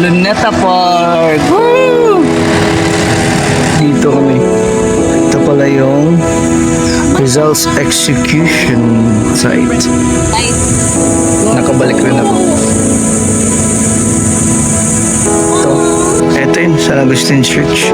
Luneta Park. Woo! Dito kami. Ito pala yung results execution site. Nakabalik rin ako. Ito yun, San Agustin Church.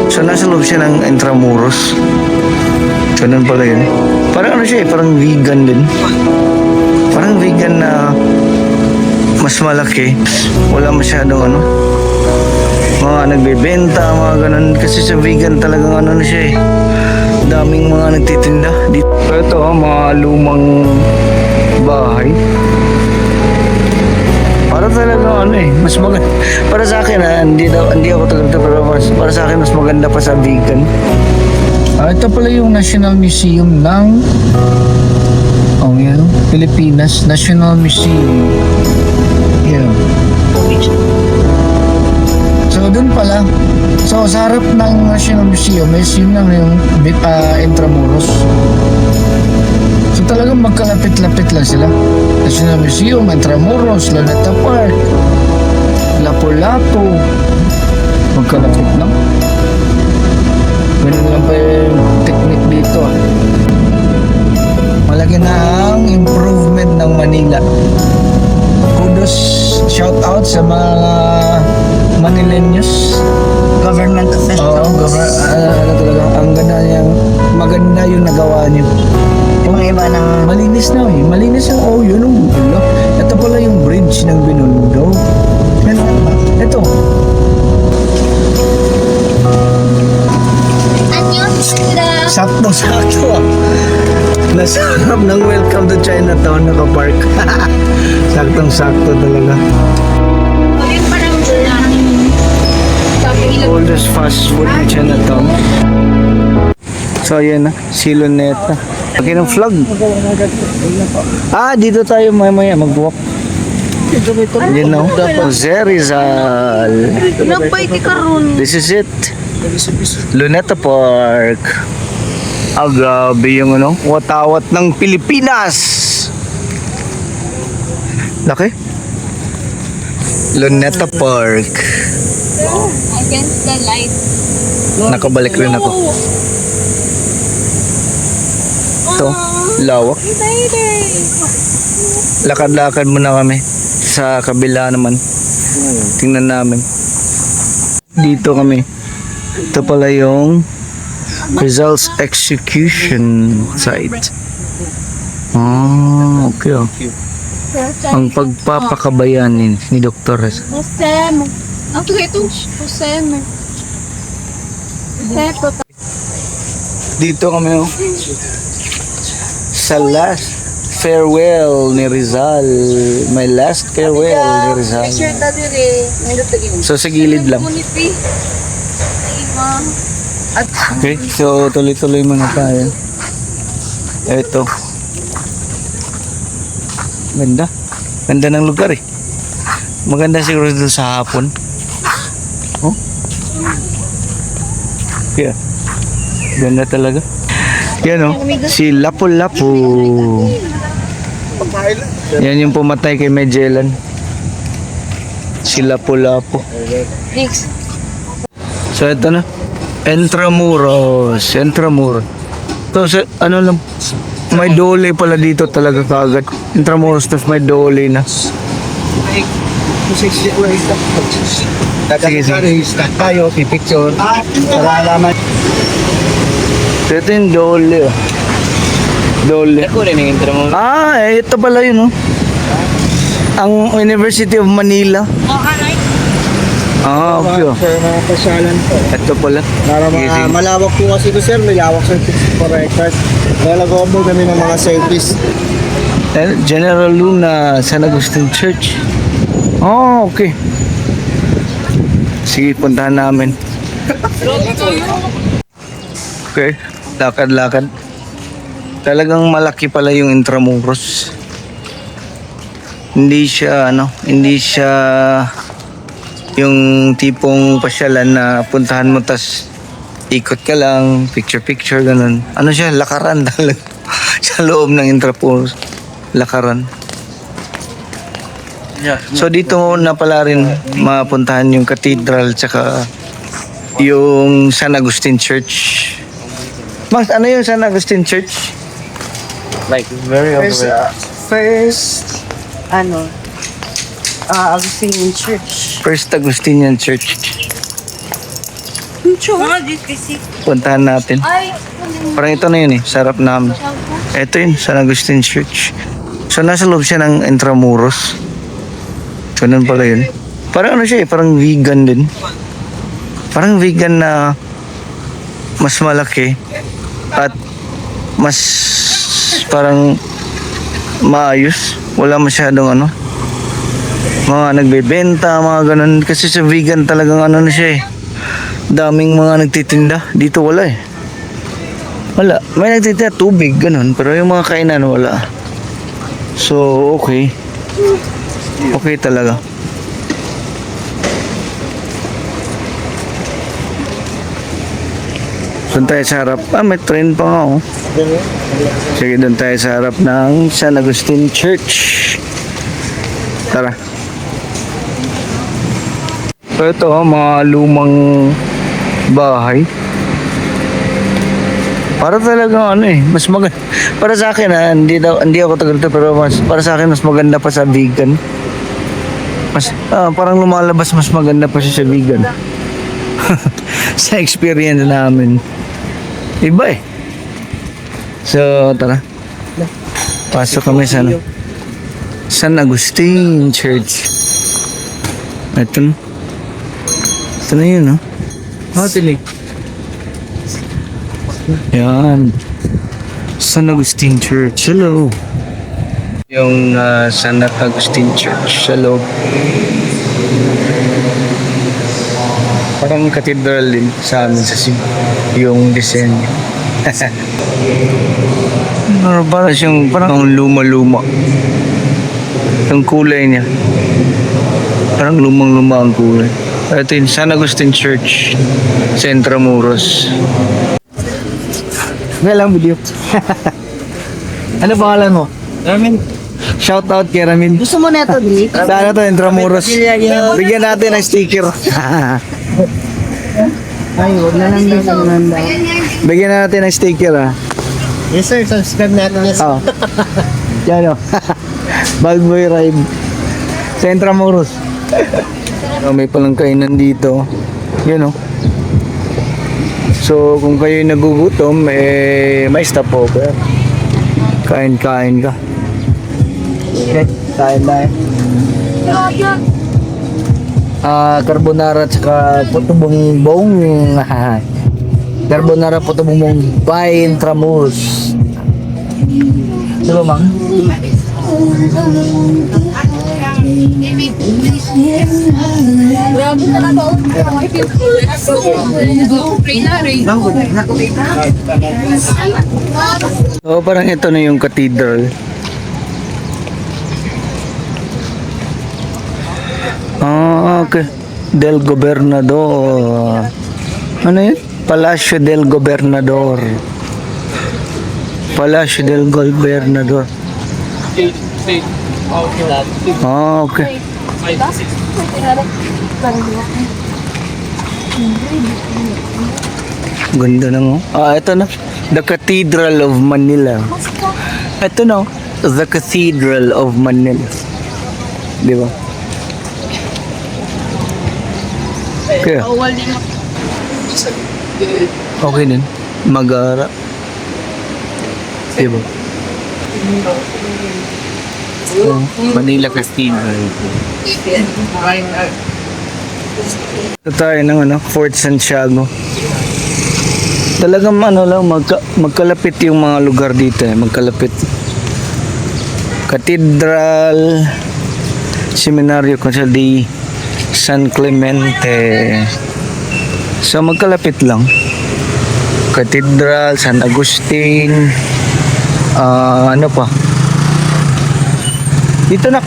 So nasa loob siya ng Intramuros. Ganun pala yun. Parang ano siya eh, parang vegan din. Parang vegan na mas malaki. Wala masyadong ano, mga nagbebenta, mga ganun. Kasi sa vegan talagang ano na siya eh, daming mga nagtitinda dito. Ito mga lumang bahay. Para talaga ano eh, mas maganda. Para sa akin hindi ako talaga, pero para sa akin mas maganda pa sa vegan. Ito pala yung National Museum ng Pilipinas National Museum. Yan. So dun pala. So sa harap ng National Museum is yun lang yung Intramuros. So talagang magkalapit-lapit lang sila. National Museum, Intramuros, Luneta Park, Lapu-Lapu. Magkalapit lang. Ganun lang pa yung technique dito. Malaki na ang improvement ng Manila. Kudos, shout out sa mga Manileños. Government officials. Talaga, ang ganda niyang, maganda yung nagawa niyo. Yung iba ng... Malinis na eh. Malinis yung yun ang bulo. Ito pala yung bridge ng Binondo. Ito. Sakto-sakto ah. Nasa harap ng Welcome to Chinatown nakapark. Saktong-sakto talaga. Oldest fast food in Chinatown. So ayan na, si Luneta. Laki ng flag. Dito tayo maya mag-walk. Yan na, Jose Rizal. This is it. Luneta Park. Grabe yung watawat ng Pilipinas. Laki. Luneta Park. Against the light. Nakabalik rin ako. Ito, lawak. Lakad-lakad muna kami. Sa kabila naman. Tingnan namin. Dito kami. Ito pala yung results execution site. Okay. Ang pagpapakabayanin ni Dr. Josem. Ang tuloy ito. Josem. Dito kami sa last farewell ni Rizal. My last farewell ni Rizal. So sa gilid lang. Okay, so tuloy-tuloy muna tayo. Ito. Ganda. Ganda ng lugar eh. Maganda siguro dito sa hapon. Yeah. Ganda talaga. Yan si Lapu-Lapu. Yan yung pumatay kay Magellan. Si Lapu-Lapu. So ito na. Intramuros. So ano lang, may dole pala dito talaga kagad. Intramuros, tapos may dole na. Sige. Tayo, pipicture. Para alaman. Ito yung dole. Dole. Ito pala yun ang University of Manila. Okay. Sir, mga pasyalan po. Ito pala. Para malawak po kasi ito, sir. May lawak sa for record. Kaya nag-open kami ng mga service. General Luna, San Agustin Church. Okay. Sige, puntahan namin. Okay, lakad-lakad. Talagang malaki pala yung Intramuros. Hindi siya yung tipong pasyalan na puntahan mo tas ikot ka lang, picture ganun. Ano siya, lakaran talaga. Sa loob ng Intramuros, lakaran. So dito na pala rin mapuntahan yung cathedral tsaka yung San Agustin Church. Mas, ano yung San Agustin Church? Like, very First, Augustinian Church. First Agustinian Church. Puntahan natin. Ay, Parang ito na yun eh, sarap namin. Ito yun, San Agustin Church. So nasa loob siya ng Intramuros. Ganun pala yun. Parang ano siya eh, parang vegan din. Parang vegan na mas malaki at mas parang maayos. Wala masyadong ano, mga nagbebenta, mga ganun. Kasi sa vegan talagang ano na siya eh. Daming mga nagtitinda. Dito wala eh. Wala. May nagtitinda tubig, ganun. Pero yung mga kainan wala. So, okay. Okay talaga. Doon tayo sa harap. Ah, may train pa nga oh. Sige, doon tayo sa harap ng San Agustin Church. Tara. So ito oh, mga lumang bahay. Para talaga ano eh, mas maganda. Para sa akin hindi ako tagal pero para sa akin mas maganda pa sa vegan. Mas parang lumalabas mas maganda pa siya sa vegan. Sa experience namin. Iba eh. So, tara. Pasok kami sa San Agustin Church. Ito na. Ito na yun, no? Tinig. Yan. San Agustin Church. Hello. Yung San Agustin Church sa loob. Parang cathedral din sa amin sa yung design. Parang luma-luma. Yung kulay niya. Parang lumang-luma ang kulay. Ito yung San Agustin Church sa Intramuros. Nga lang video. Ano pangalan mo? Ramin, Shout out kay Ramin. Gusto mo na ito, Dick? Sana to Intramuros. Bigyan natin ng sticker. Ay, huwag na lang din naman daw. Bigyan natin ng sticker ah. yes sir, subscribe natin yes. Oh. Yan o. Bagboy ride. Sa Intramuros. May palang kainan dito. Yan o. So, kung kayo'y nagugutom, may stopover. Kain-kain ka. Okay, kain tayo. Carbonara at saka puto bongbong. Carbonara puto bongbong by Intramuros. Diba, Mang? grabe na lang ako. Pray na rin. So, parang ito na yung cathedral. Okay. Del Gobernador. Ano yun? Palacio del Gobernador. Palacio del Gobernador. Okay. Ganda na mo. Ito na. The Cathedral of Manila. Ito na. The Cathedral of Manila. Di ba? Kaya. Okay din. Magara. Di ba? Manila Cathedral. Ito tayo ng Fort Santiago. Talagang lang, magkalapit yung mga lugar dito eh. Magkalapit. Cathedral, Seminario Consel de San Clemente. So magkalapit lang. Cathedral, San Agustin, ano pa? Dito na.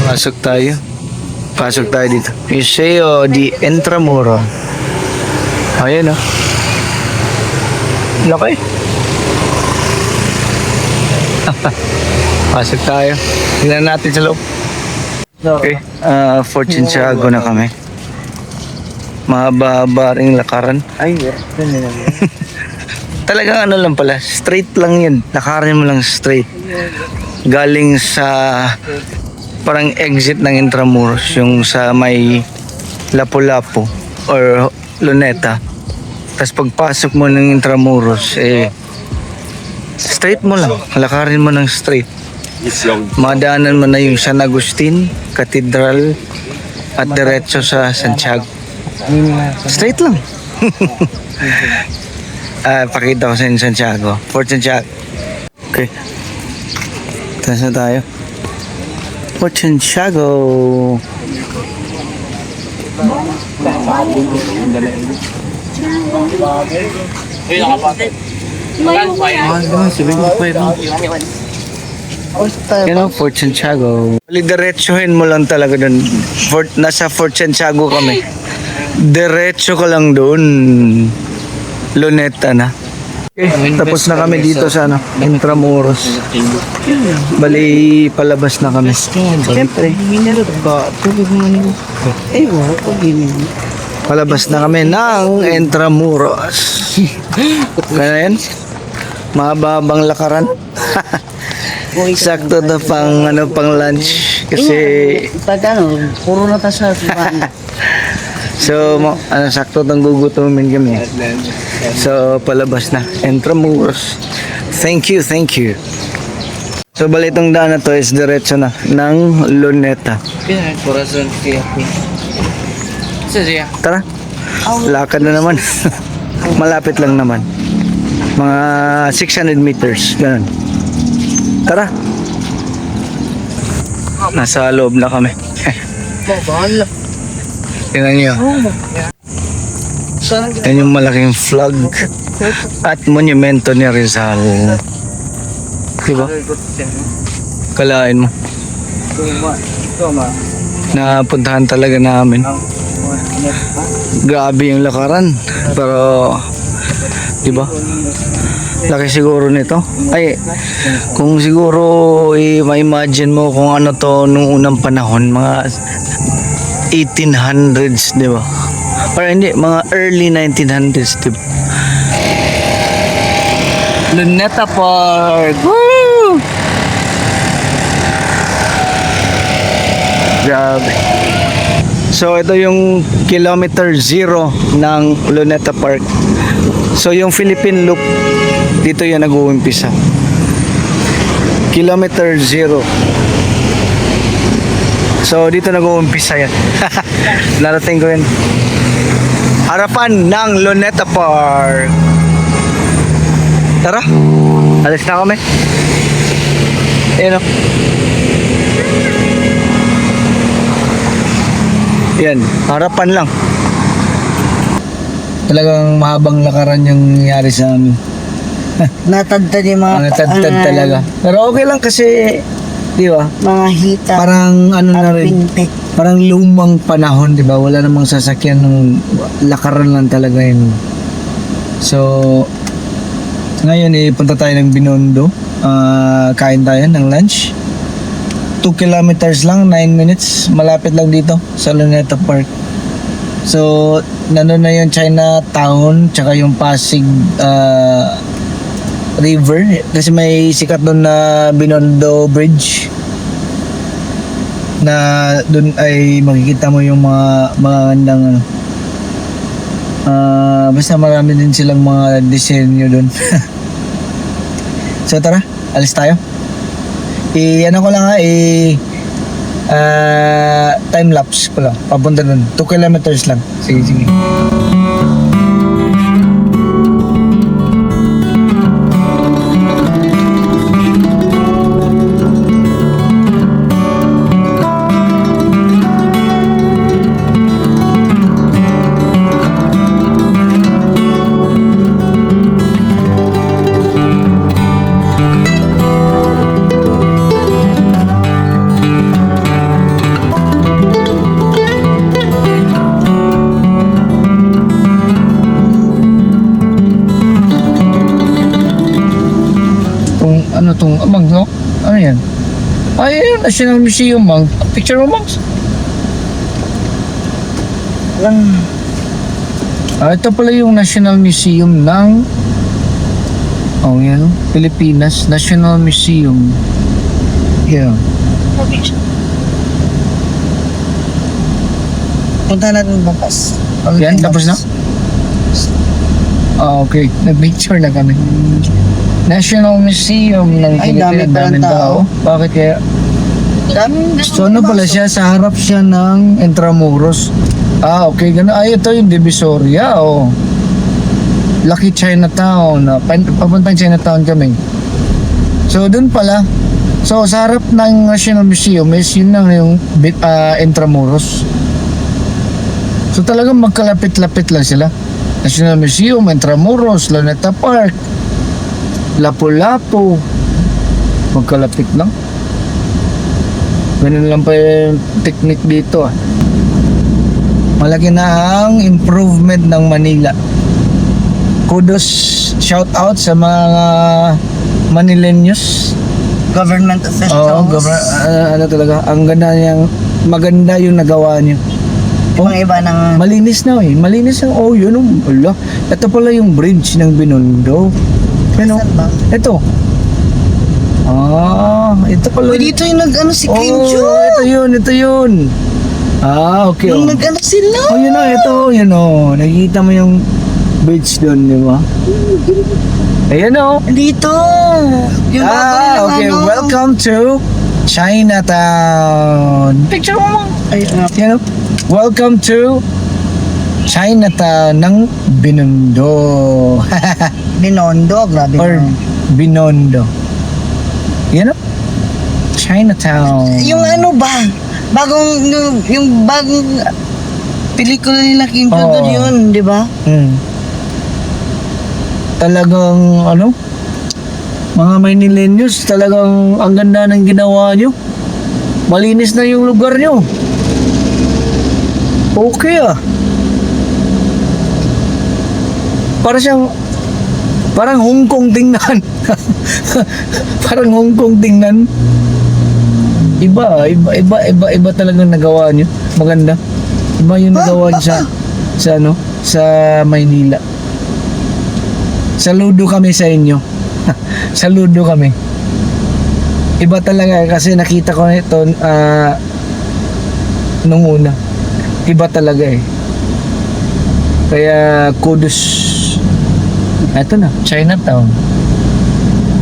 Pasok tayo. Pasok tayo dito. Museo de Intramuros. Ayan o. Laki. Pasok tayo. Tingnan natin sa loob. Okay, Fortune Tiago na kami. Mahaba-haba ring lakaran. Ay, Talagang ano lang pala, straight lang yun. Lakarin mo lang straight. Galing sa parang exit ng Intramuros, yung sa may Lapu-Lapu or Luneta. Tapos pagpasok mo ng Intramuros, straight mo lang. Lakarin mo ng straight. Madaanan mo na yung San Agustin, Cathedral, at diretso sa Santiago. Straight lang. Pakita ko sa inyo Santiago. Fort Santiago. Okay. Taas na tayo. Fort Santiago. Fort Santiago. Diretsuhin mo lang talaga dun. Nasa Fort Santiago kami. Diretso ka lang doon. Luneta na. Okay, tapos na kami dito sa Intramuros. Bali, palabas na kami. Siyempre, minarot ba? Palabas na kami ng Intramuros. Kaya yan? Mahabang lakaran. Sakto na pang lunch. Kasi Pag puro na ta sa so, sakto nang gugutumin kami. So, palabas na. Intramuros. Thank you. So, bali itong daan na to is diretso na ng Luneta. Corazon kaya. Tara. Lakad na naman. Malapit lang naman. Mga 600 meters. Ganun. Tara. Nasa loob na kami. Tingnan nyo. Yan yung malaking flag at monumento ni Rizal. Diba? Kalain mo. Napuntahan talaga namin. Grabe yung lakaran. Pero, diba? Laki siguro nito. Ay, kung siguro ma-imagine mo kung ano to nung unang panahon, mga 1800s, di ba? Or hindi, mga early 1900s, di ba? Luneta Park! Woo! Grabe. So, ito yung kilometer 0 ng Luneta Park. So, yung Philippine Loop, dito yan nag-uumpisa. Kilometer 0. So, dito nag-uumpisa yan. Narating ko yun. Harapan ng Luneta Park. Tara, alis na kami. Ayan o. Yan, harapan lang. Talagang mahabang lakaran yung nangyari sa amin. natadtad yung mga Natadtad talaga. Pero okay lang kasi, di ba? mga hita. Parang ano na rin, Pintek. parang lumang panahon, di ba? Wala namang sasakyan ng lakaran lang talaga yun. So, ngayon punta tayo ng Binondo. Kain tayo ng lunch. 2 kilometers lang, 9 minutes. Malapit lang dito sa Luneta Park. So, nandun na yung Chinatown, tsaka yung Pasig River. Kasi may sikat doon na Binondo Bridge. Na doon ay makikita mo yung mga magandang ano. Basta marami din silang mga disenyo doon. So tara, alis tayo. Ano ko lang time lapse ko lang. Papunta doon. 2 kilometers lang. Sige. Ay, ayun, National Museum, Mang. Picture mo, Mang. Lang. Ito pala yung National Museum ng yan, Pilipinas. National Museum. Yeah. Punta natin bukas. Yan, tapos na? Okay. Nag-picture na kami. National Museum ng Ay, Pilipinas. dami palang tao. Bakit kaya? Dami. So ano pala siya? Sa harap siya ng Intramuros. Okay. Ganun. Ay, ito yung Divisoria. Lucky Chinatown. Papuntang Chinatown kami. So, dun pala. So, sa harap ng National Museum is yun lang yung Intramuros. So, talagang magkalapit-lapit lang sila. National Museum, Intramuros, Luneta Park, Lapu-Lapu. Magkalapit lang. Ganun lang pa yung technique dito. Malaki na ang improvement ng Manila. Kudos, shout out sa mga Manileños. Government officials. Ano talaga, ang ganda niyang, maganda yung nagawa niyo. Mga iba ng... Malinis na malinis ang yun wala. Ito pala yung bridge ng Binondo. Ano? Saan ba? Ito. Ito pala. Uy, dito yung nag-ano si Kim Joo. Ito yun. Okay. Yung nag-ano sila. Yun yun. Nakikita mo yung bridge doon, di ba? Ayan Dito. Yung okay. Welcome to Chinatown. Picture mo. Yan Welcome to Chinatown ng Binondo. Binondo, grabe Or na. Binondo. Yan Chinatown. Yung ano ba? Yung bagong pelikula nila Kim Joo doon yun, di ba? Talagang mga Manileños, talagang ang ganda ng ginawa nyo. Malinis na yung lugar nyo. Okay parang Hong Kong tingnan. Parang Hong Kong tingnan. Iba talagang nagawa nyo. Maganda. Iba yung nagawa nyo sa Maynila. Saludo kami sa inyo. Saludo kami. Iba talaga kasi nakita ko ito nung una. Iba talaga Kaya kudos. Ito na, Chinatown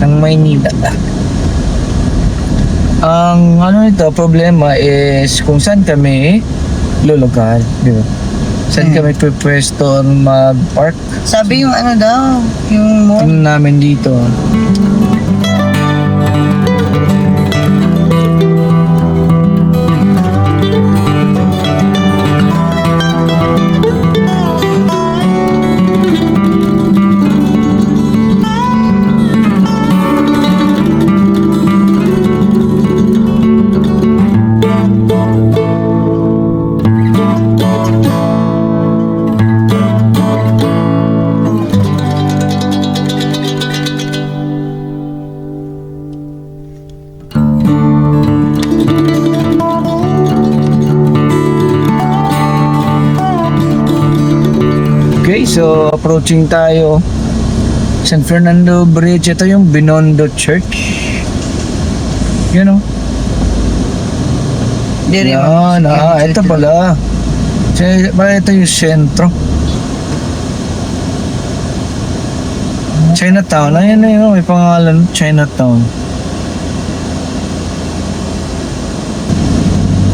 ng Maynila. Ang nito, problema is kung saan kami lulugar, di ba? Saan kami pwesto mag-park? Sabi yung ano daw, yung mall. Tingnan namin dito. Okay, so approaching tayo San Fernando Bridge. Ito yung Binondo Church. Yan Yan, ito pala. Ito yung sentro. Chinatown. Ayan na yun, may pangalan. Chinatown.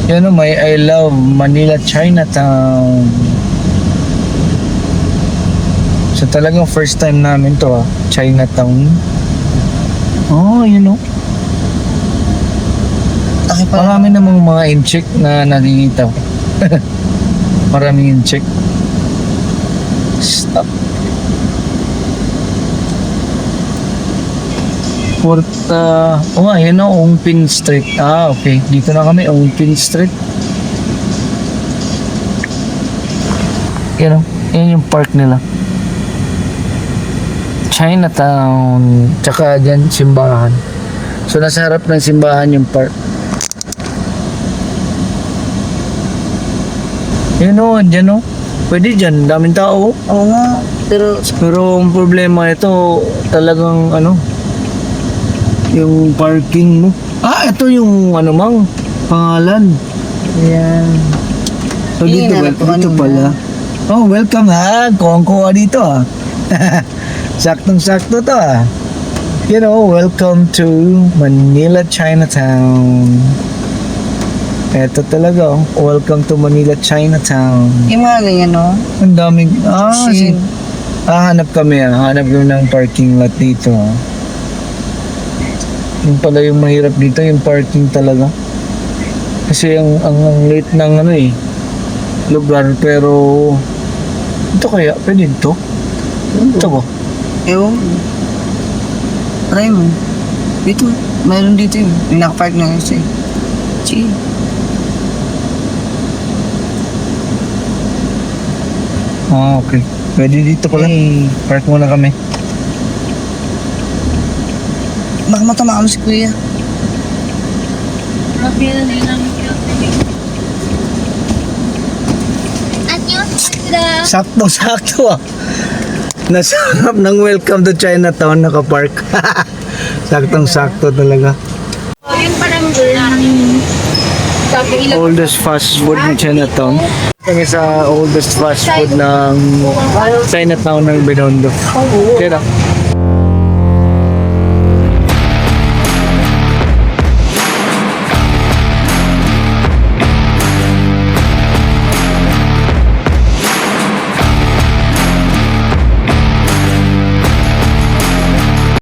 Yan may I love Manila Chinatown. So talagang first time namin to Chinatown. Marami namang mga incheck na nakikita. Maraming incheck. Stop. Yan Ongpin Street. Okay. Dito na kami, Ongpin Street. Yan yung park nila. Chinatown. Tsaka dyan, simbahan. So, nasa harap ng simbahan yung park. Yun o, dyan o. Pwede dyan, daming tao. Oo nga. Pero, Pero ang problema ito, talagang ano, yung parking mo. Ah, ito yung ano mang, pangalan. yan. So dito, Hinanap ko dito kanina. pala. Oh, welcome ha. Kuha dito ah. Saktong-sakto to ah. You know, welcome to Manila Chinatown. Eto talaga oh. Welcome to Manila Chinatown. Yung mga ganyan, no? Ang daming, Machine. hanap kami ah. Hanap kami ng parking lot dito ah. Yung pala yung mahirap dito, yung parking talaga. Kasi ang late ng ano eh, lugar, pero ito kaya, pwede ito? Ito ba? Ewan. Try mo. Dito. Mayroon dito yun. Yung nakapark na kasi. Chill. Ah, okay. Pwede dito pala. Park muna kami. Baka matama kami si kuya. Sakto-sakto ah. Nasa harap ng Welcome to Chinatown nakapark. Saktong-sakto talaga. Yun parang sabi ilang Oldest fast food ng Chinatown. Kami sa oldest fast food ng Chinatown ng Binondo. Kaya